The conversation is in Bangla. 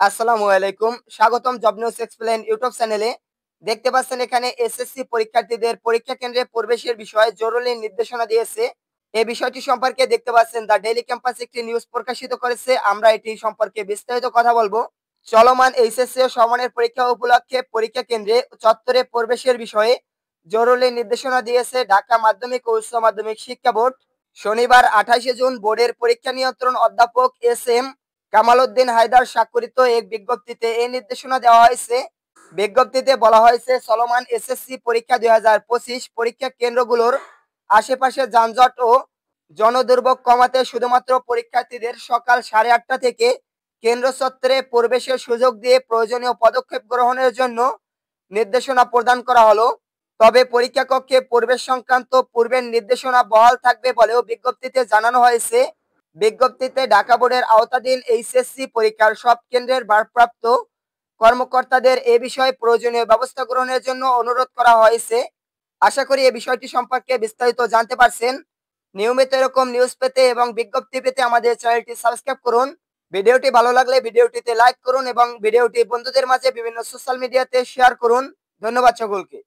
আসসালামু আলাইকুম, স্বাগতম জব নিউজ এক্সপ্লেন ইউটিউব চ্যানেলে। দেখতে পাচ্ছেন এখানে এসএসসি পরীক্ষার্থীদের পরীক্ষা কেন্দ্রে প্রবেশের বিষয়ে জরুরি নির্দেশনা দিয়েছে। এই বিষয়টি সম্পর্কে দেখতে পাচ্ছেন দ্য ডেইলি ক্যাম্পাস একটি নিউজ প্রকাশিত করেছে। আমরা এটি সম্পর্কে বিস্তারিত কথা বলবো। চলমান এইচএসসি ও সমমানের পরীক্ষা উপলক্ষে পরীক্ষা কেন্দ্রে চত্বরে প্রবেশের বিষয়ে জরুরি নির্দেশনা দিয়েছে ঢাকা মাধ্যমিক ও উচ্চ মাধ্যমিক শিক্ষা বোর্ড। শনিবার 28শে জুন বোর্ডের পরীক্ষা নিয়ন্ত্রণ অধ্যাপক এস.এম. কামাল উদ্দিন হায়দার স্বাক্ষরিত এক বিজ্ঞপ্তিতে এই নির্দেশনা দেওয়া হয়েছে। বিজ্ঞপ্তিতে বলা হয়েছে, চলমান এসএসসি পরীক্ষা 2025 পরীক্ষা কেন্দ্রগুলোর আশেপাশে যানজট ও জনদুর্ভোগ কমাতে শুধুমাত্র পরীক্ষার্থীদের সকাল 8:30 থেকে কেন্দ্র চত্বরে প্রবেশের সুযোগ দিয়ে প্রয়োজনীয় পদক্ষেপ গ্রহণের জন্য নির্দেশনা প্রদান করা হলো। তবে পরীক্ষা কক্ষে প্রবেশ সংক্রান্ত পূর্বের নির্দেশনা বহাল থাকবে বলেও বিজ্ঞপ্তিতে জানানো হয়েছে। বিজ্ঞপ্তিতে ঢাকা বোর্ডের আওতাধীন এইচএসসি পরীক্ষার সব কেন্দ্রের ভারপ্রাপ্ত কর্মকর্তাদের এ বিষয়ে প্রয়োজনীয় ব্যবস্থা গ্রহণের জন্য অনুরোধ করা হয়েছে। আশা করি এই বিষয়টি সম্পর্কে বিস্তারিত জানতে পারছেন। নিয়মিত এরকম নিউজ পেতে এবং বিজ্ঞপ্তি পেতে আমাদের চ্যানেলটি সাবস্ক্রাইব করুন। ভিডিওটি ভালো লাগলে ভিডিওটিতে লাইক করুন এবং ভিডিওটি বন্ধুদের মাঝে বিভিন্ন সোশ্যাল মিডিয়াতে শেয়ার করুন। ধন্যবাদ সকলকে।